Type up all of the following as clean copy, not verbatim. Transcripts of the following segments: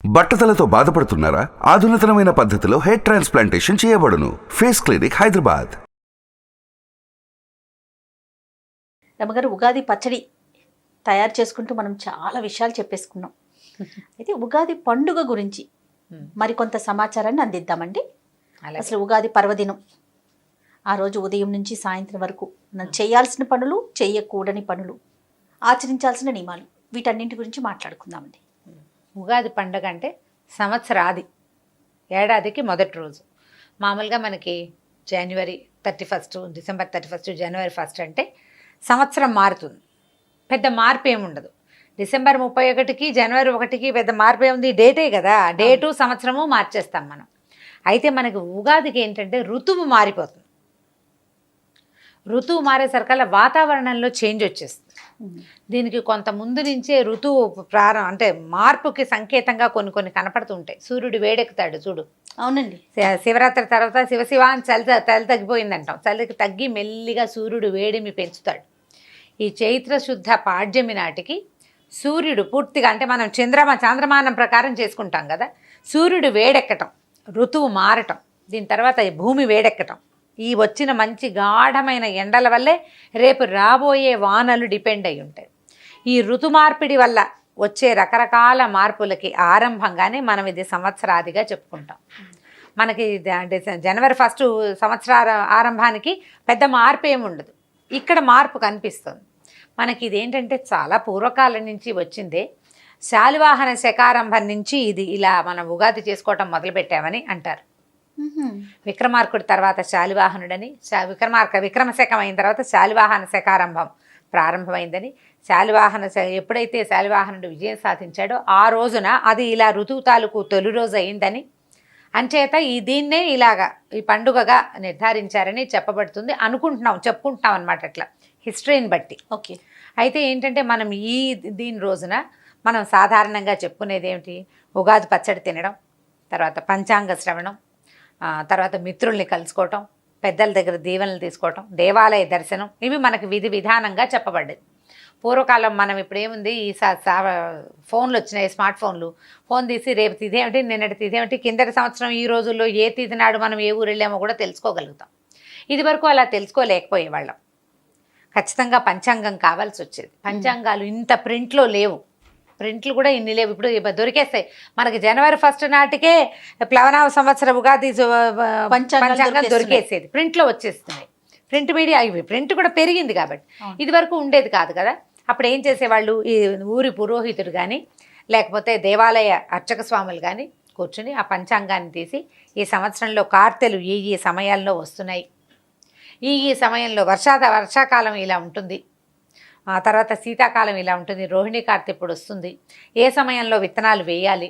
బట్టతలతో బాధపడుతున్నారా? ఆధునితనమైన పద్ధతిలో హెయిర్ ట్రాన్స్ప్లాంటేషన్ చేయబడును. Face clinic, Hyderabad. రమగారు, ఉగాది పచ్చడి తయారు చేసుకుంటూ మనం చాలా విషయాలు చెప్పేసుకున్నాం. అయితే ఉగాది పండుగ గురించి మరికొంత సమాచారాన్ని అందిద్దామండి. అసలు ఉగాది పర్వదినం, ఆ రోజు ఉదయం నుంచి సాయంత్రం వరకు మనం చేయాల్సిన పనులు, చేయకూడని పనులు, ఆచరించాల్సిన నియమాలు, వీటన్నింటి గురించి మాట్లాడుకుందామండి. ఉగాది పండుగ అంటే సంవత్సరాది, ఏడాదికి మొదటి రోజు. మామూలుగా మనకి జనవరి 31, డిసెంబర్ 31, జనవరి 1 అంటే సంవత్సరం మారుతుంది. పెద్ద మార్పు ఏముండదు. డిసెంబర్ 31కి జనవరి 1కి పెద్ద మార్పు ఏముంది? డేటే కదా, డేటు సంవత్సరము మార్చేస్తాం మనం. అయితే మనకి ఉగాదికి ఏంటంటే ఋతువు మారిపోతుంది. ఋతువు మారేసరికల్లా వాతావరణంలో చేంజ్ వచ్చేస్తుంది. దీనికి కొంత ముందు నుంచే ఋతువు అంటే మార్పుకి సంకేతంగా కొన్ని కనపడుతూ ఉంటాయి. సూర్యుడు వేడెక్కుతాడు చూడు. అవునండి. శివరాత్రి తర్వాత శివ అని చలి తగ్గిపోయిందంటాం. చలికి తగ్గి మెల్లిగా సూర్యుడు వేడిమి పెంచుతాడు. ఈ చైత్ర శుద్ధ పాడ్యమి నాటికి సూర్యుడు పూర్తిగా, అంటే మనం చాంద్రమానం ప్రకారం చేసుకుంటాం కదా, సూర్యుడు వేడెక్కటం, ఋతువు మారటం, దీని తర్వాత భూమి వేడెక్కటం, ఈ వచ్చిన మంచి గాఢమైన ఎండల వల్లే రేపు రాబోయే వానలు డిపెండ్ అయి ఉంటాయి. ఈ ఋతు మార్పిడి వల్ల వచ్చే రకరకాల మార్పులకి ఆరంభంగానే మనం ఇది సంవత్సరాదిగా చెప్పుకుంటాం. మనకి జనవరి 1 సంవత్సర ఆరంభానికి పెద్ద మార్పు ఏమి ఉండదు. ఇక్కడ మార్పు కనిపిస్తుంది మనకి. ఇదేంటంటే చాలా పూర్వకాలం నుంచి వచ్చిందే. శాలివాహన శకారంభం నుంచి ఇది ఇలా మనం ఉగాది చేసుకోవటం మొదలుపెట్టామని అంటారు. విక్రమార్కుడి తర్వాత శాలివాహనుడని, విక్రమశకం అయిన తర్వాత శాలివాహన శకారంభం ప్రారంభమైందని, ఎప్పుడైతే శాలివాహనుడు విజయం సాధించాడో ఆ రోజున అది ఇలా ఋతువు తాలూకు తొలి రోజు అయిందని, అంచేత దీన్నే ఇలాగా ఈ పండుగగా నిర్ధారించారని చెప్పబడుతుంది. చెప్పుకుంటున్నాం అనమాట అట్లా హిస్టరీని బట్టి. ఓకే. అయితే ఏంటంటే మనం దీని రోజున మనం సాధారణంగా చెప్పుకునేది ఏమిటి? ఉగాది పచ్చడి తినడం, తర్వాత పంచాంగ శ్రవణం, తర్వాత మిత్రుల్ని కలుసుకోవటం, పెద్దల దగ్గర దీవెనలు తీసుకోవటం, దేవాలయ దర్శనం, ఇవి మనకి విధి విధానంగా చెప్పబడ్డది. పూర్వకాలం మనం ఇప్పుడు ఏముంది, ఈ ఫోన్లు వచ్చినాయి, స్మార్ట్ ఫోన్లు. ఫోన్ తీసి రేపు తిథేమిటి, నిన్నటి తిథేమిటి, కిందటి సంవత్సరం ఈ రోజుల్లో ఏ తిథి నాడు మనం ఏ ఊరు వెళ్ళామో కూడా తెలుసుకోగలుగుతాం. ఇది వరకు అలా తెలుసుకోలేకపోయేవాళ్ళం. ఖచ్చితంగా పంచాంగం కావాల్సి వచ్చేది. పంచాంగాలు ఇంత ప్రింట్లో లేవు, ప్రింట్లు కూడా ఇన్ని లేవు. ఇప్పుడు దొరికేస్తాయి మనకి. జనవరి 1 నాటికే ప్లవనామ సంవత్సర ఉగాది పంచాంగం దొరికేసేది, ప్రింట్లో వచ్చేస్తున్నాయి. ప్రింట్ మీడియా, ప్రింట్ కూడా పెరిగింది కాబట్టి. ఇది వరకు ఉండేది కాదు కదా. అప్పుడు ఏం చేసేవాళ్ళు, ఈ ఊరి పురోహితుడు కానీ లేకపోతే దేవాలయ అర్చక స్వాములు కానీ కూర్చుని ఆ పంచాంగాన్ని తీసి, ఈ సంవత్సరంలో కార్తెలు ఈ సమయాల్లో వస్తున్నాయి, ఈ సమయంలో వర్షాకాలం ఇలా ఉంటుంది, ఆ తర్వాత శీతాకాలం ఇలా ఉంటుంది, రోహిణీ కార్తె ఇప్పుడు వస్తుంది, ఏ సమయంలో విత్తనాలు వేయాలి,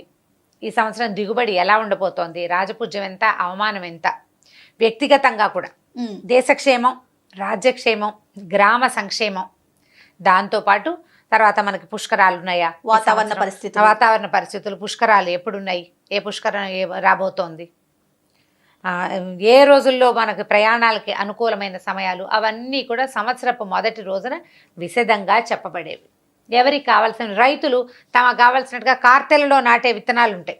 ఈ సంవత్సరం దిగుబడి ఎలా ఉండబోతోంది, రాజపూజ్యం ఎంత, అవమానం ఎంత, వ్యక్తిగతంగా కూడా దేశక్షేమం, రాజ్యక్షేమం, గ్రామ సంక్షేమం, దాంతోపాటు తర్వాత మనకి పుష్కరాలు ఉన్నాయా, వాతావరణ పరిస్థితులు, పుష్కరాలు ఎప్పుడున్నాయి, ఏ పుష్కరం రాబోతోంది, ఏ రోజుల్లో మనకు ప్రయాణాలకి అనుకూలమైన సమయాలు, అవన్నీ కూడా సంవత్సరపు మొదటి రోజున విశదంగా చెప్పబడేవి. ఎవరికి కావాల్సిన రైతులు తమకు కావాల్సినట్టుగా కార్తెలలో నాటే విత్తనాలు ఉంటాయి.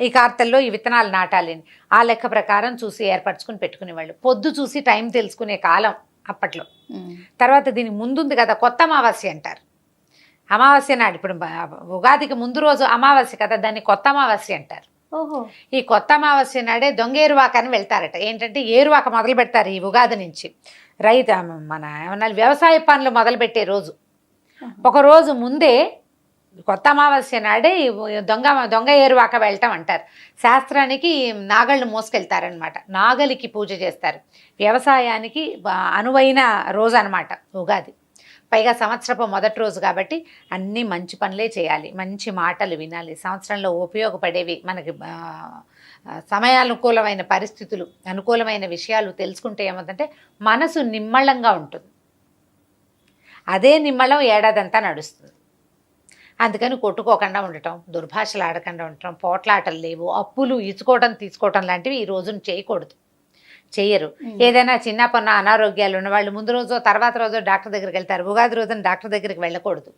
ఈ కార్తెల్లో ఈ విత్తనాలు నాటాలి అని ఆ లెక్క ప్రకారం చూసి ఏర్పరచుకుని పెట్టుకునేవాళ్ళు. పొద్దు చూసి టైం తెలుసుకునే కాలం అప్పట్లో. తర్వాత దీనికి ముందుంది కదా కొత్త అమావాస్య అంటారు. అమావాస్య నాడు, ఇప్పుడు ఉగాదికి ముందు రోజు అమావాస్య కదా, దాన్ని కొత్త అమావాస్య అంటారు. ఓహో. ఈ కొత్త అమావాస్య నాడే దొంగ ఏరువాక అని వెళ్తారట. ఏంటంటే ఏరువాక మొదలు పెడతారు ఈ ఉగాది నుంచి. మన ఏమన్నా వ్యవసాయ పనులు మొదలుపెట్టే రోజు, ఒక రోజు ముందే కొత్త అమావాస్య నాడే దొంగ ఏరువాక వెళ్ళటం అంటారు. శాస్త్రానికి నాగళ్ళు మోసుకెళ్తారనమాట, నాగలికి పూజ చేస్తారు. వ్యవసాయానికి అనువైన రోజు అనమాట ఉగాది. పైగా సంవత్సరపు మొదటి రోజు కాబట్టి అన్నీ మంచి పనులే చేయాలి, మంచి మాటలు వినాలి, సంవత్సరంలో ఉపయోగపడేవి, మనకి సమయానుకూలమైన పరిస్థితులు, అనుకూలమైన విషయాలు తెలుసుకుంటే ఏమంటే మనసు నిమ్మళంగా ఉంటుంది. అదే నిమ్మళం ఏడాదంతా నడుస్తుంది. అందుకని కొట్టుకోకుండా ఉండటం, దుర్భాషలు ఆడకుండా ఉండటం, పోట్లాటలు లేవు, అప్పులు ఇచ్చుకోవటం తీసుకోవటం లాంటివి ఈ రోజున చేయకూడదు. చెయ్యరు. ఏదైనా చిన్న పొన్న అనారోగ్యాలు ఉన్న వాళ్ళు ముందు రోజు తర్వాత రోజు డాక్టర్ దగ్గరికి వెళ్తారు. ఉగాది రోజున డాక్టర్ దగ్గరికి వెళ్ళకూడదు.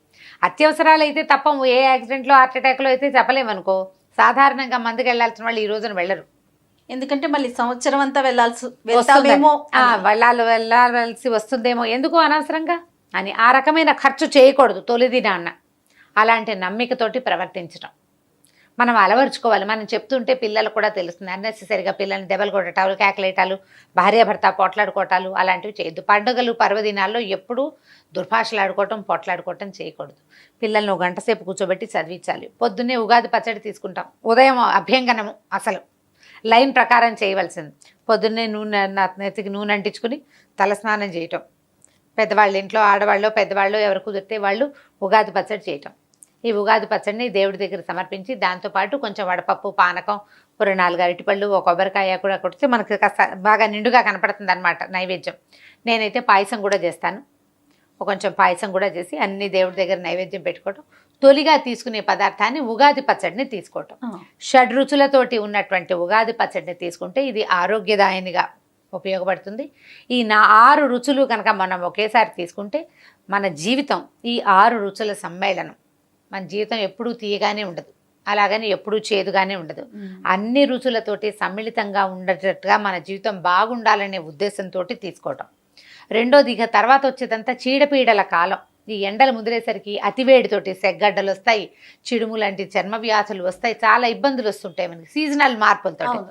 అత్యవసరాలు అయితే తప్ప ఏ యాక్సిడెంట్లో హార్ట్ అటాక్లో అయితే చెప్పలేమనుకో, సాధారణంగా మందుకు వెళ్ళాల్సిన వాళ్ళు ఈ రోజున వెళ్ళరు. ఎందుకంటే మళ్ళీ సంవత్సరం అంతా వెళ్తామేమో వెళ్ళాల్సి వస్తుందేమో, ఎందుకు అనవసరంగా అని ఆ రకమైన ఖర్చు చేయకూడదు తొలిదినాన్న. అలాంటి నమ్మికతోటి ప్రవర్తించడం మనం అలవరుచుకోవాలి. మనం చెప్తుంటే పిల్లలు కూడా తెలుస్తుంది. అన్నెసెసరీగా పిల్లల్ని దెబ్బలు కొట్టటాలు, కేకలేటాలు, భార్యాభర్త పోట్లాడుకోవటాలు అలాంటివి చేయొద్దు. పండుగలు పర్వదినాల్లో ఎప్పుడూ దుర్భాషలాడుకోవటం, పోట్లాడుకోవటం చేయకూడదు. పిల్లల్ని 1 గంట సేపు కూర్చోబెట్టి చదివించాలి. పొద్దున్నే ఉగాది పచ్చడి తీసుకుంటాం. ఉదయం అభ్యంగనము అసలు లైన్ ప్రకారం చేయవలసింది. పొద్దున్నే నెత్తికి నూనె అంటించుకుని తలస్నానం చేయటం. పెద్దవాళ్ళ ఇంట్లో ఆడవాళ్ళు పెద్దవాళ్ళు ఎవరు కుదిరితే వాళ్ళు ఉగాది పచ్చడి చేయటం. ఈ ఉగాది పచ్చడిని దేవుడి దగ్గర సమర్పించి దాంతోపాటు కొంచెం వడపప్పు, పానకం, 4 అరటిపళ్ళు, ఒక కొబ్బరికాయ కూడా కొడితే మనకి కాస్త బాగా నిండుగా కనపడుతుంది అనమాట నైవేద్యం. నేనైతే పాయసం కూడా చేస్తాను. కొంచెం పాయసం కూడా చేసి అన్ని దేవుడి దగ్గర నైవేద్యం పెట్టుకోవటం. తొలిగా తీసుకునే పదార్థాన్ని ఉగాది పచ్చడిని తీసుకోవటం. షడ్రుచులతోటి ఉన్నటువంటి ఉగాది పచ్చడిని తీసుకుంటే ఇది ఆరోగ్యదాయనిగా ఉపయోగపడుతుంది. ఈ 6 రుచులు కనుక మనం ఒకేసారి తీసుకుంటే మన జీవితం ఈ 6 రుచుల సమ్మేళనం. మన జీవితం ఎప్పుడూ తీయగానే ఉండదు, అలాగని ఎప్పుడూ చేదుగానే ఉండదు. అన్ని రుచులతోటి సమ్మిళితంగా ఉండేటట్టుగా మన జీవితం బాగుండాలనే ఉద్దేశంతో తీసుకోవటం. రెండోది, ఇక తర్వాత వచ్చేదంతా చీడపీడల కాలం. ఈ ఎండలు ముదిరేసరికి అతివేడితోటి సెగ్గడ్డలు వస్తాయి, చిడుము లాంటి చర్మ వ్యాధులు వస్తాయి, చాలా ఇబ్బందులు వస్తుంటాయి మనకి సీజనల్ మార్పులతో.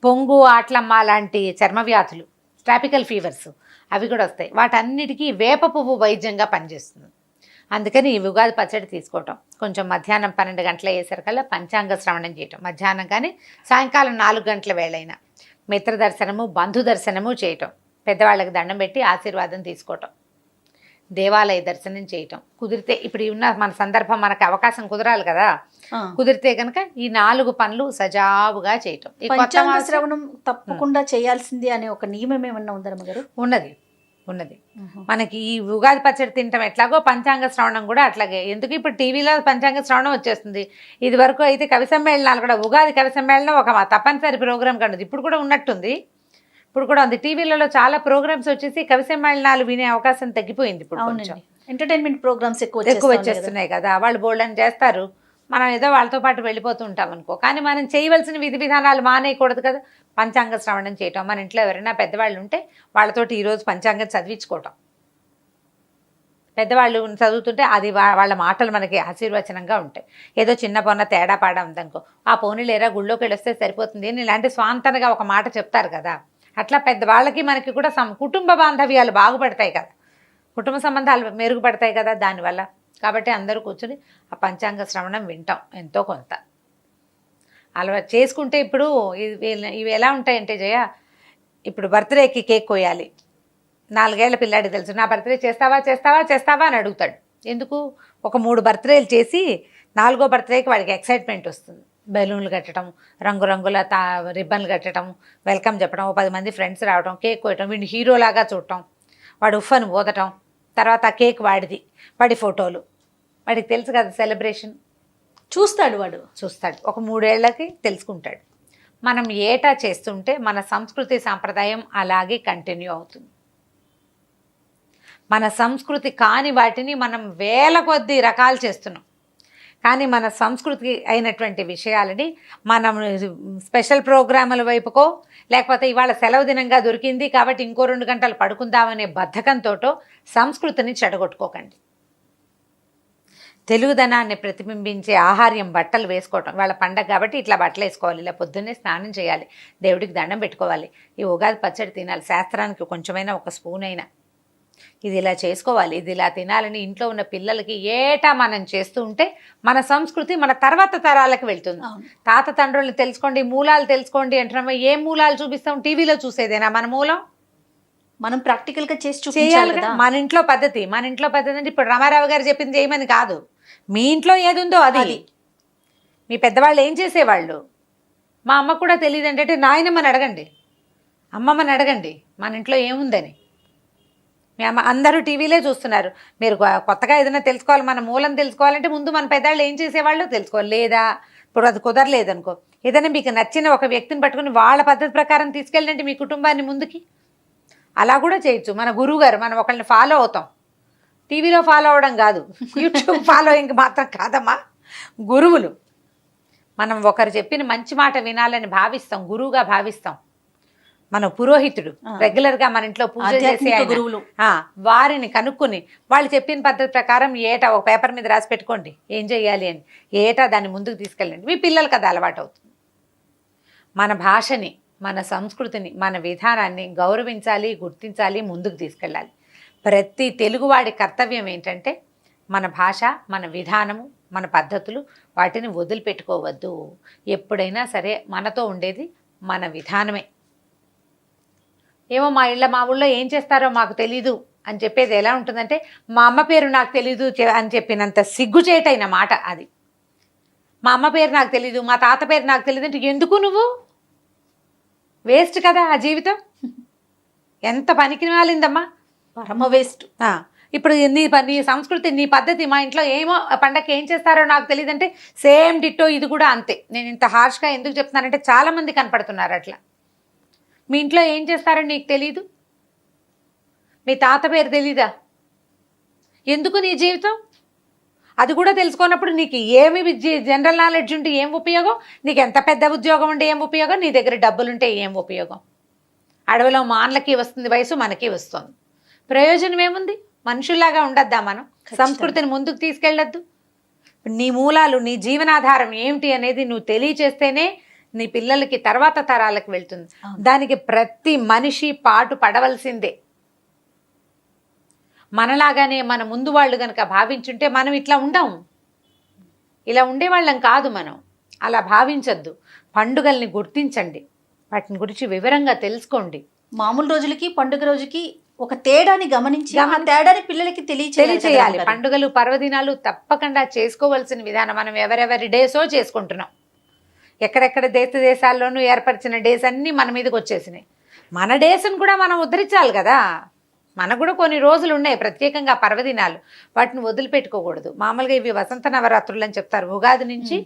పొంగు, ఆట్లమ్మ లాంటి చర్మ వ్యాధులు, ట్రాపికల్ ఫీవర్స్ అవి కూడా వస్తాయి. వాటన్నిటికీ వేప పువ్వు వైద్యంగా పనిచేస్తుంది. అందుకని ఈ ఉగాది పచ్చడి తీసుకోవటం. కొంచెం మధ్యాహ్నం 12 గంటల అయ్యేసరికల్లా పంచాంగ శ్రవణం చేయటం. మధ్యాహ్నం కానీ సాయంకాలం 4 గంటల వేళైనా మిత్ర దర్శనము, బంధు దర్శనము చేయటం. పెద్దవాళ్ళకి దండం పెట్టి ఆశీర్వాదం తీసుకోవటం. దేవాలయ దర్శనం చేయటం కుదిరితే. ఇప్పుడు ఉన్న మన సందర్భం, మనకు అవకాశం కుదరాలి కదా, కుదిరితే కనుక ఈ 4 పనులు సజావుగా చేయటం. పంచాంగ శ్రవణం తప్పకుండా చేయాల్సింది అనే ఒక నియమం ఏమన్నా ఉందమ్మ గారు? ఉన్నది. మనకి ఈ ఉగాది పచ్చడి తినటం ఎట్లాగో పంచాంగ శ్రవణం కూడా అట్లాగే. ఎందుకు ఇప్పుడు టీవీలో పంచాంగ శ్రవణం వచ్చేస్తుంది. ఇది వరకు అయితే కవి సమ్మేళనాలు కూడా, ఉగాది కవి సమ్మేళనం ఒక తప్పనిసరి ప్రోగ్రాం కన్నది. ఇప్పుడు కూడా ఉన్నట్టుంది, ఇప్పుడు కూడా ఉంది. టీవీలలో చాలా ప్రోగ్రామ్స్ వచ్చేసి కవి సమ్మేళనాలు వినే అవకాశం తగ్గిపోయింది. ఇప్పుడు ఎంటర్టైన్మెంట్ ప్రోగ్రామ్స్ ఎక్కువ వచ్చేస్తున్నాయి కదా, వాళ్ళు బోల్డని చేస్తారు. మనం ఏదో వాళ్ళతో పాటు వెళ్ళిపోతూ ఉంటాం అనుకో. కానీ మనం చేయవలసిన విధి విధానాలు మానేయకూడదు కదా. పంచాంగ శ్రవణం చేయటం, మన ఇంట్లో ఎవరైనా పెద్దవాళ్ళు ఉంటే వాళ్ళతోటి ఈరోజు పంచాంగం చదివించుకోవటం. పెద్దవాళ్ళు చదువుతుంటే అది వాళ్ళ మాటలు మనకి ఆశీర్వచనంగా ఉంటాయి. ఏదో చిన్న పొన్న తేడా పాడా ఉందనుకో, ఆ పోనీలేరా గుళ్ళోకి వెళ్ళొస్తే సరిపోతుంది అని ఇలాంటి స్వాంతనగా ఒక మాట చెప్తారు కదా. అట్లా పెద్దవాళ్ళకి మనకి కూడా కుటుంబ బాంధవ్యాలు బాగుపడతాయి కదా, కుటుంబ సంబంధాలు మెరుగుపడతాయి కదా దానివల్ల. కాబట్టి అందరూ కూర్చొని ఆ పంచాంగ శ్రవణం వింటాం ఎంతో కొంత అలవాటు చేసుకుంటే. ఇప్పుడు ఇవి ఎలా ఉంటాయంటే జయ, ఇప్పుడు బర్త్డేకి కేక్ కోయాలి. 4 ఏళ్ల పిల్లాడికి తెలుసు, నా బర్త్డే చేస్తావా అని అడుగుతాడు. ఎందుకు? ఒక 3 బర్త్డేలు చేసి 4వ బర్త్డేకి వాడికి ఎక్సైట్మెంట్ వస్తుంది. బెలూన్లు కట్టడం, రంగురంగుల రిబ్బన్లు కట్టడం, వెల్కమ్ చెప్పడం, 10 మంది ఫ్రెండ్స్ రావడం, కేక్ కోయటం, వీడిని హీరోలాగా చూడటం, వాడు ఉఫ్ఫను ఊదటం, తర్వాత ఆ కేక్ వాడిది, వాడి ఫోటోలు. వాడికి తెలుసు కదా సెలబ్రేషన్, చూస్తాడు. ఒక 3 ఏళ్ళకి తెలుసుకుంటాడు. మనం ఏటా చేస్తుంటే మన సంస్కృతి సాంప్రదాయం అలాగే కంటిన్యూ అవుతుంది. మన సంస్కృతి కాని వాటిని మనం వేల కొద్ది రకాలు చేస్తున్నాం. కానీ మన సంస్కృతి అయినటువంటి విషయాలని మనం స్పెషల్ ప్రోగ్రాముల వైపుకో, లేకపోతే ఇవాళ సెలవు దినంగా దొరికింది కాబట్టి ఇంకో 2 గంటలు పడుకుందామనే బద్ధకంతో సంస్కృతిని చెడగొట్టుకోకండి. తెలుగుదనాన్ని ప్రతిబింబించే ఆహార్యం, బట్టలు వేసుకోవటం. వాళ్ళ పండగ కాబట్టి ఇట్లా బట్టలు వేసుకోవాలి, ఇలా పొద్దున్నే స్నానం చేయాలి, దేవుడికి దండం పెట్టుకోవాలి, ఈ ఉగాది పచ్చడి తినాలి, శాస్త్రానికి కొంచెమైనా ఒక స్పూన్ అయినా ఇది ఇలా చేసుకోవాలి, ఇది ఇలా తినాలని ఇంట్లో ఉన్న పిల్లలకి ఏటా మనం చేస్తూ ఉంటే మన సంస్కృతి మన తర్వాత తరాలకు వెళ్తుంది. తాత తండ్రులను తెలుసుకోండి, మూలాలు తెలుసుకోండి అంటున్నామా? ఏ మూలాలు చూపిస్తాం? టీవీలో చూసేదేనా మన మూలం? మనం ప్రాక్టికల్గా చేసి చేయాలి కదా. మన ఇంట్లో పద్ధతి అంటే ఇప్పుడు రామారావు గారు చెప్పింది చేయమని కాదు, మీ ఇంట్లో ఏది ఉందో అది. మీ పెద్దవాళ్ళు ఏం చేసేవాళ్ళు? మా అమ్మ కూడా తెలియదు అంటే నాయనమ్మని అడగండి, అమ్మమ్మని అడగండి మన ఇంట్లో ఏముందని. మీ అమ్మ అందరూ టీవీలే చూస్తున్నారు. మీరు కొత్తగా ఏదైనా తెలుసుకోవాలి, మన మూలం తెలుసుకోవాలంటే ముందు మన పెద్దవాళ్ళు ఏం చేసేవాళ్ళు తెలుసుకోవాలి. లేదా ఇప్పుడు అది కుదరలేదనుకో, ఏదైనా మీకు నచ్చిన ఒక వ్యక్తిని పట్టుకుని వాళ్ళ పద్ధతి ప్రకారం తీసుకెళ్ళండి మీ కుటుంబాన్ని ముందుకి. అలా కూడా చేయొచ్చు. మన గురువు గారు, మనం ఒకళ్ళని ఫాలో అవుతాం, టీవీలో ఫాలో అవడం కాదు, యూట్యూబ్ ఫాలోయింగ్ మాత్రం కాదమ్మా. గురువులు, మనం ఒకరు చెప్పిన మంచి మాట వినాలని భావిస్తాం, గురువుగా భావిస్తాం. మన పురోహితుడు రెగ్యులర్గా మన ఇంట్లో పూజ చేసే గురువులు, వారిని కనుక్కొని వాళ్ళు చెప్పిన పద్ధతి ప్రకారం ఏటా ఒక పేపర్ మీద రాసి పెట్టుకోండి ఏం చెయ్యాలి అని. ఏటా దాన్ని ముందుకు తీసుకెళ్ళండి. మీ పిల్లలకి అది అలవాటు అవుతుంది. మన భాషని, మన సంస్కృతిని, మన విధానాన్ని గౌరవించాలి, గుర్తించాలి, ముందుకు తీసుకెళ్ళాలి. ప్రతి తెలుగువాడి కర్తవ్యం ఏంటంటే మన భాష, మన విధానము, మన పద్ధతులు, వాటిని వదిలిపెట్టుకోవద్దు. ఎప్పుడైనా సరే మనతో ఉండేది మన విధానమే. ఏమో మా ఊళ్ళో ఏం చేస్తారో మాకు తెలీదు అని చెప్పేది ఎలా ఉంటుందంటే, మా అమ్మ పేరు నాకు తెలీదు అని చెప్పినంత సిగ్గుచేటైన మాట అది. మా అమ్మ పేరు నాకు తెలీదు, మా తాత పేరు నాకు తెలీదు అంటే ఎందుకు నువ్వు? వేస్ట్ కదా ఆ జీవితం. ఎంత పనికి మాలిందమ్మా, పరమ వేస్ట్. ఇప్పుడు నీ సంస్కృతి, నీ పద్ధతి, మా ఇంట్లో ఏమో పండగకి ఏం చేస్తారో నాకు తెలియదు అంటే సేమ్ డిట్టో ఇది కూడా అంతే. నేను ఇంత హార్ష్గా ఎందుకు చెప్తున్నానంటే చాలామంది కనపడుతున్నారు అట్లా. మీ ఇంట్లో ఏం చేస్తారో నీకు తెలీదు, మీ తాత పేరు తెలీదా? ఎందుకు నీ జీవితం? అది కూడా తెలుసుకున్నప్పుడు నీకు ఏమి జనరల్ నాలెడ్జ్ ఉంటే ఏం ఉపయోగం? నీకు ఎంత పెద్ద ఉద్యోగం ఉంటే ఏం ఉపయోగం? నీ దగ్గర డబ్బులుంటే ఏం ఉపయోగం? అడవిలో మాన్లకి వస్తుంది వయసు, మనకి వస్తుంది. ప్రయోజనం ఏముంది? మనుషుల్లాగా ఉండద్దా మనం? సంస్కృతిని ముందుకు తీసుకెళ్ళొద్దు? నీ మూలాలు, నీ జీవనాధారం ఏమిటి అనేది నువ్వు తెలియచేస్తేనే నీ పిల్లలకి తర్వాత తరాలకు వెళ్తుంది. దానికి ప్రతి మనిషి పాటు పడవలసిందే. మనలాగానే మన ముందు వాళ్ళు కనుక భావించుంటే మనం ఇట్లా ఉండం, ఇలా ఉండేవాళ్ళం కాదు మనం. అలా భావించద్దు. పండుగల్ని గుర్తించండి, వాటిని గురించి వివరంగా తెలుసుకోండి. మామూలు రోజులకి పండుగ రోజుకి ఒక తేడాని గమనించి ఆ తేడాని పిల్లలకి తెలియచేయాలి. పండుగలు, పర్వదినాలు తప్పకుండా చేసుకోవాల్సిన విధానం. మనం ఎవరెవరి డేసో చేసుకుంటున్నాం. ఎక్కడెక్కడ దేశాల్లోనూ ఏర్పరిచిన డేస్ అన్నీ మన మీదకి వచ్చేసినాయి. మన డేస్ని కూడా మనం ఉద్ధరించాలి కదా. మనకు కూడా కొన్ని రోజులు ఉన్నాయి ప్రత్యేకంగా పర్వదినాలు, వాటిని వదిలిపెట్టుకోకూడదు. మామూలుగా ఇవి వసంత నవరాత్రులు అని చెప్తారు. ఉగాది నుంచి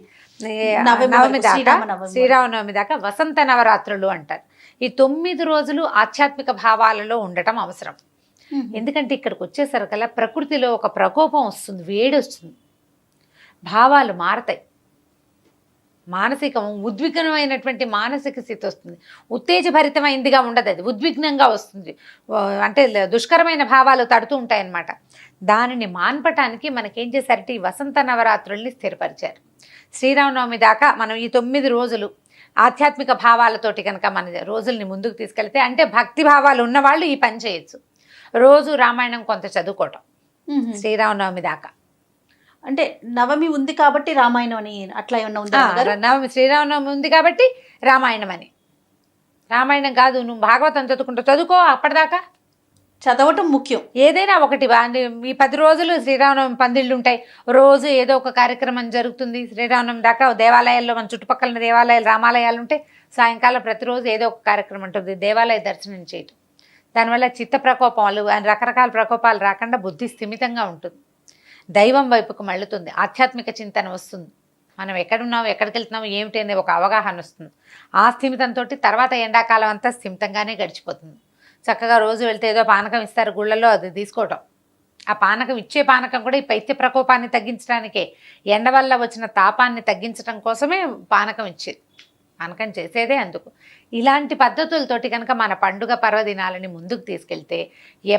నవమి దాకా, శ్రీరామనవమి దాకా వసంత నవరాత్రులు అంటారు. ఈ 9 రోజులు ఆధ్యాత్మిక భావాలలో ఉండటం అవసరం. ఎందుకంటే ఇక్కడికి వచ్చేసరికల్లా ప్రకృతిలో ఒక ప్రకోపం వస్తుంది, వేడి వస్తుంది, భావాలు మారతాయి, మానసికం ఉద్విగ్నమైనటువంటి మానసిక స్థితి వస్తుంది. ఉత్తేజభరితమైందిగా ఉండదు, అది ఉద్విగ్నంగా వస్తుంది. అంటే దుష్కరమైన భావాలు తడుతూ ఉంటాయన్నమాట. దానిని మాన్పటానికి మనకేం చేశారంటే ఈ వసంత నవరాత్రుల్ని స్థిరపరిచారు. శ్రీరామనవమి దాకా మనం ఈ 9 రోజులు ఆధ్యాత్మిక భావాలతోటి కనుక మన రోజుల్ని ముందుకు తీసుకెళ్తే, అంటే భక్తి భావాలు ఉన్నవాళ్ళు ఈ పని చేయొచ్చు. రోజు రామాయణం కొంత చదువుకోవటం శ్రీరామనవమి దాకా. అంటే నవమి ఉంది కాబట్టి రామాయణం అని అట్లా ఏమన్నా ఉందా? నవమి శ్రీరామనవమి ఉంది కాబట్టి రామాయణం అని. రామాయణం కాదు, నువ్వు భాగవతం చదువుకో. అప్పటిదాకా చదవటం ముఖ్యం. ఏదైనా ఒకటి ఈ 10 రోజులు శ్రీరామనవమి పందిళ్ళు ఉంటాయి, రోజు ఏదో ఒక కార్యక్రమం జరుగుతుంది. శ్రీరామనవమి దాకా దేవాలయాల్లో, మన చుట్టుపక్కల దేవాలయాలు, రామాలయాలు ఉంటాయి. సాయంకాలం ప్రతిరోజు ఏదో ఒక కార్యక్రమం ఉంటుంది, దేవాలయ దర్శనం చేయటం. దానివల్ల చిత్త ప్రకోపాలు, రకరకాల ప్రకోపాలు రాకుండా బుద్ధి స్థిమితంగా ఉంటుంది, దైవం వైపుకు మళ్ళుతుంది, ఆధ్యాత్మిక చింతన వస్తుంది. మనం ఎక్కడున్నాం, ఎక్కడికి వెళ్తున్నాం, ఏమిటి అనే ఒక అవగాహన వస్తుంది. ఆ స్థిమితంతో తర్వాత ఎండాకాలం అంతా స్థిమితంగానే గడిచిపోతుంది. చక్కగా రోజు వెళ్తే ఏదో పానకం ఇస్తారు గుళ్ళల్లో, అది తీసుకోవటం. ఆ పానకం ఇచ్చే పానకం కూడా ఈ పైత్య ప్రకోపాన్ని తగ్గించడానికే, ఎండ వల్ల వచ్చిన తాపాన్ని తగ్గించడం కోసమే పానకం ఇచ్చేది. పానకం చేసేదే అందుకు. ఇలాంటి పద్ధతులతోటి కనుక మన పండుగ పర్వదినాలని ముందుకు తీసుకెళ్తే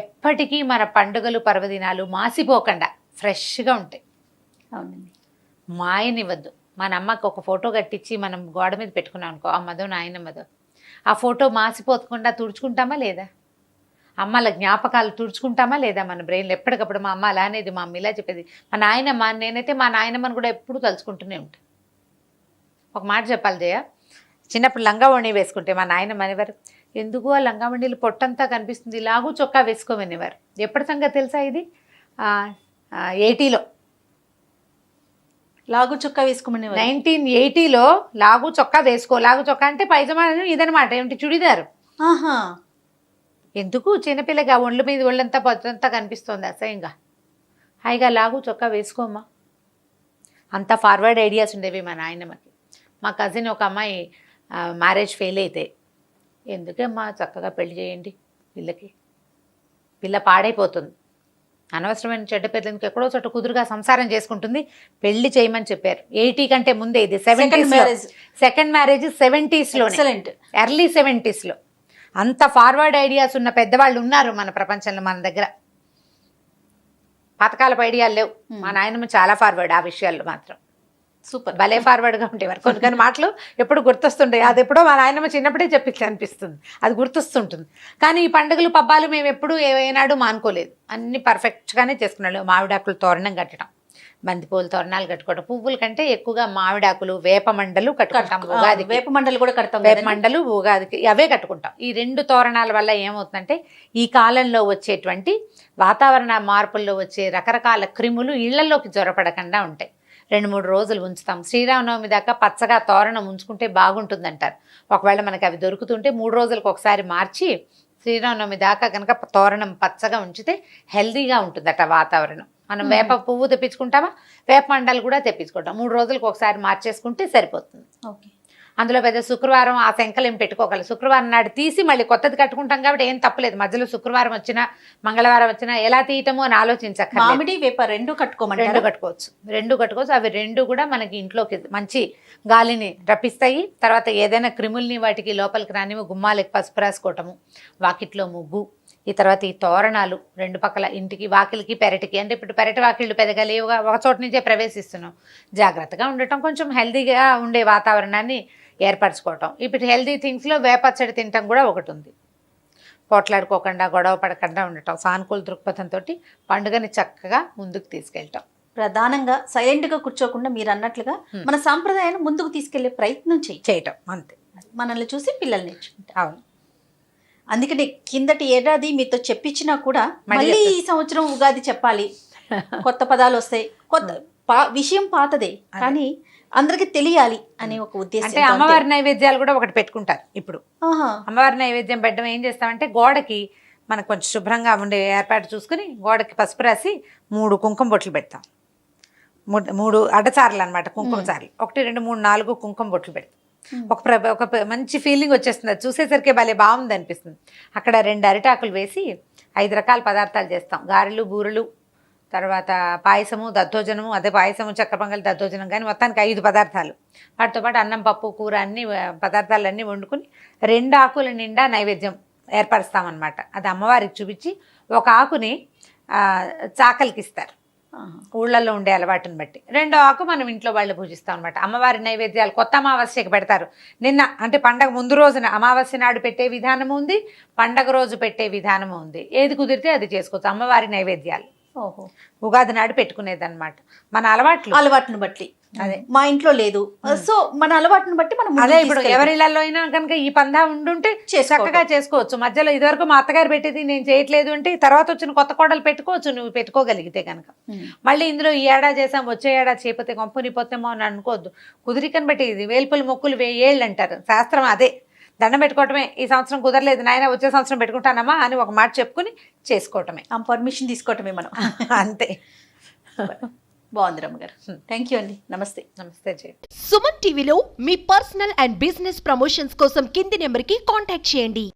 ఎప్పటికీ మన పండుగలు పర్వదినాలు మాసిపోకుండా ఫ్రెష్గా ఉంటాయి. అవునండి. మాయనివ్వద్దు. మన అమ్మకి ఒక ఫోటో కట్టించి మనం గోడ మీద పెట్టుకున్నాం అనుకో, అమ్మదో నాయనమ్మదో, ఆ ఫోటో మాసిపోకుండా తుడుచుకుంటామా లేదా? అమ్మల జ్ఞాపకాలు తుడుచుకుంటామా లేదా మన బ్రెయిన్లో? ఎప్పటికప్పుడు మా అమ్మ అలా అనేది, మా అమ్మ ఇలా చెప్పేది, మా నాయనమ్మ, నేనైతే మా నాయనమ్మని కూడా ఎప్పుడు తలుచుకుంటూనే ఉంటాను. ఒక మాట చెప్పాలి జయ, చిన్నప్పుడు లంగావణి వేసుకుంటే మా నాయనమ్మ అనేవారు, ఎందుకు ఆ లంగావణిలు పొట్టంతా కనిపిస్తుంది, లాగు చొక్కా వేసుకోమనేవారు. ఎప్పటి సంగతి తెలుసా ఇది? 80లో లాగు చొక్కా వేసుకోమని 1980లో లాగు చొక్కా వేసుకో. లాగు చొక్కా అంటే పైజమా ఇదనమాట, ఏమిటి చుడిదారు. ఎందుకు చిన్నపిల్లగా ఒళ్ళు మీద ఒళ్ళంతా పొద్దంతా కనిపిస్తుంది అసహ్యంగా, హాయిగా లాగు చొక్కా వేసుకోమ్మా. అంత ఫార్వర్డ్ ఐడియాస్ ఉండేవి మా నాయనమ్మకి. మా కజిన్ ఒక అమ్మాయి మ్యారేజ్ ఫెయిల్ అయితే, ఎందుకమ్మా చక్కగా పెళ్లి చేయండి, పిల్ల పాడైపోతుంది, అనవసరమైన చెడ్డ పెద్దలకి ఎక్కడో చోట కుదురుగా సంసారం చేసుకుంటుంది, పెళ్లి చేయమని చెప్పారు. 80 కంటే ముందే, ఇది 70s marriage. Second marriage 70s లో, Excellent. ఎర్లీ 70s లో. అంత ఫార్వర్డ్ ఐడియాస్ ఉన్న పెద్దవాళ్ళు ఉన్నారు మన ప్రపంచంలో. మన దగ్గర పథకాలపై ఐడియాలు లేవు. మా నాయనమ్మ చాలా ఫార్వర్డ్ ఆ విషయాల్లో మాత్రం. సూపర్. భలే ఫార్వర్డ్గా ఉండేవారు. కొన్ని మాటలు ఎప్పుడు గుర్తొస్తుండే, అది ఎప్పుడో మా నాయనమ్మ చిన్నప్పుడే చెప్పించి అనిపిస్తుంది, అది గుర్తొస్తుంటుంది. కానీ ఈ పండుగలు పబ్బాలు మేము ఎప్పుడు ఏనాడు మానుకోలేదు, అన్ని పర్ఫెక్ట్గానే చేసుకున్నాడు. మామిడాకులు తోరణం కట్టడం, బంతిపూలు తోరణాలు కట్టుకోవడం, పువ్వుల కంటే ఎక్కువగా మామిడాకులు, వేప మండలు కట్టుకుంటాం ఉగాదికి. వేప మండలు కూడా కడతాం. వేప మండలు ఉగాదికి అవే కట్టుకుంటాం. ఈ 2 తోరణాల వల్ల ఏమవుతుందంటే ఈ కాలంలో వచ్చేటువంటి వాతావరణ మార్పుల్లో వచ్చే రకరకాల క్రిములు ఇళ్లలోకి జ్వరపడకుండా ఉంటాయి. 2-3 రోజులు ఉంచుతాం. శ్రీరామనవమి దాకా పచ్చగా తోరణం ఉంచుకుంటే బాగుంటుందంటారు. ఒకవేళ మనకి అవి దొరుకుతుంటే 3 రోజులకు ఒకసారి మార్చి శ్రీరామనవమి దాకా కనుక తోరణం పచ్చగా ఉంచితే హెల్దీగా ఉంటుందట వాతావరణం. మనం వేప పువ్వు తెప్పించుకుంటామా, వేప మండలు కూడా తెప్పించుకుంటాం. 3 రోజులకు ఒకసారి మార్చేసుకుంటే సరిపోతుంది. ఓకే. అందులో పెద్ద శుక్రవారం ఆ శంకలు ఏం పెట్టుకోగలరు. శుక్రవారం నాడు తీసి మళ్ళీ కొత్తది కట్టుకుంటాం కాబట్టి ఏం తప్పలేదు. మధ్యలో శుక్రవారం వచ్చినా మంగళవారం వచ్చినా ఎలా తీయటమో అని ఆలోచించక్కర్లేదు. మామిడి వేప 2 కట్టుకోమంటారా? 2 కట్టుకోవచ్చు. 2 కట్టుకోవచ్చు. అవి 2 కూడా మనకి ఇంట్లోకి మంచి గాలిని రప్పిస్తాయి. తర్వాత ఏదైనా క్రిముల్ని వాటికి లోపలికి రానివి. గుమ్మాలకి పసుపు రాసుకోవటము, వాకిట్లో ముగ్గు, ఈ తర్వాత ఈ తోరణాలు 2 పక్కల ఇంటికి, వాకిలికి, పెరటికి. అంటే ఇప్పుడు పెరటి వాకిళ్ళు పెద్దగా లేవుగా, ఒక చోట నుంచే ప్రవేశిస్తున్నాం. జాగ్రత్తగా ఉండటం, కొంచెం హెల్దీగా ఉండే వాతావరణాన్ని ఏర్పరచుకోవటం. ఇప్పుడు హెల్దీ థింగ్స్లో వేపచ్చడి తినటం కూడా ఒకటి ఉంది. పోట్లాడుకోకుండా, గొడవ పడకుండా ఉండటం, సానుకూల దృక్పథంతో పండుగని చక్కగా ముందుకు తీసుకెళ్ళటం. ప్రధానంగా సైలెంట్గా కూర్చోకుండా మీరు అన్నట్లుగా మన సాంప్రదాయాన్ని ముందుకు తీసుకెళ్లే ప్రయత్నం చేయటం అంతే. మనల్ని చూసి పిల్లలు నేర్చుకుంటారు. అవును. అందుకని కిందటి ఏడాది మీతో చెప్పించినా కూడా మళ్ళీ ఈ సంవత్సరం ఉగాది చెప్పాలి, కొత్త పదాలు వస్తాయి, విషయం పాతదే కానీ అందరికి తెలియాలి అనే ఒక ఉద్దేశం. అంటే అమ్మవారి నైవేద్యాలు కూడా ఒకటి పెట్టుకుంటారు ఇప్పుడు. అమ్మవారి నైవేద్యం పెట్టడం ఏం చేస్తామంటే, గోడకి మనకు కొంచెం శుభ్రంగా ఉండే ఏర్పాటు చూసుకుని గోడకి పసుపు రాసి 3 కుంకుమ బొట్లు పెడతాం. 3 అడ్డచారులు అనమాట, కుంకుమ చారులు. 1 2 3 4 కుంకుమ బొట్లు పెడతాం. ఒక మంచి ఫీలింగ్ వచ్చేస్తుంది, అది చూసేసరికి భలే బాగుంది అనిపిస్తుంది. అక్కడ 2 అరిటాకులు వేసి 5 రకాల పదార్థాలు చేస్తాం. గారెలు, బూరెలు, తర్వాత పాయసము, దద్దోజనము, అదే పాయసము, చక్కెర పొంగలి, దద్దోజనం, కానీ మొత్తానికి 5 పదార్థాలు. వాటితో పాటు అన్నం, పప్పు, కూర, అన్ని పదార్థాలన్నీ వండుకుని 2 ఆకుల నిండా నైవేద్యం ఏర్పరుస్తామన్నమాట. అది అమ్మవారికి చూపించి 1 ఆకుని చాకలికి ఇస్తారు ఊళ్ళల్లో ఉండే అలవాటుని బట్టి. 2వ ఆకు మనం ఇంట్లో వాళ్ళు పూజిస్తాం అనమాట. అమ్మవారి నైవేద్యాలు కొత్త అమావాస్యకి పెడతారు. నిన్న అంటే పండగ ముందు రోజున అమావాస్య నాడు పెట్టే విధానము ఉంది, పండగ రోజు పెట్టే విధానము ఉంది. ఏది కుదిరితే అది చేసుకోవచ్చు. అమ్మవారి నైవేద్యాలు ఉగాది నాడు పెట్టుకునేదన్నమాట. మన అలవాటును బట్టి. అదే మా ఇంట్లో లేదు, సో మన అలవాటును బట్టి మనం అదే ఇప్పుడు ఎవరిళ్ళల్లో అయినా కనుక ఈ పందా ఉండుంటే చక్కగా చేసుకోవచ్చు. మధ్యలో ఇదివరకు మా అత్తగారు పెట్టేది నేను చేయట్లేదు అంటే తర్వాత వచ్చిన కొత్త కోడలు పెట్టుకోవచ్చు, నువ్వు పెట్టుకోగలిగితే కనుక. మళ్ళీ ఇందులో ఈ ఏడాది చేసాం, వచ్చే ఏడాది చేయకపోతే కొంపనిపోతేమో అని అనుకోవద్దు. కుదిరికని బట్టి ఇది వేల్పులు మొక్కులు 1000 ఏళ్ళు అంటారు శాస్త్రం. అదే దండం పెట్టుకోవటమే. ఈ సంవత్సరం కుదరలేదు నాయన, వచ్చే సంవత్సరం పెట్టుకుంటానమ్మా అని ఒక మాట చెప్పుకుని చేసుకోవటమే, పర్మిషన్ తీసుకోవటమే మనం. అంతే. బాగుంది రమ్మగారు. థ్యాంక్ యూ అండి. నమస్తే. నమస్తే జయ. సుమన్ టీవీలో మీ పర్సనల్ అండ్ బిజినెస్ ప్రమోషన్స్ కోసం కింది నెంబర్కి కాంటాక్ట్ చేయండి.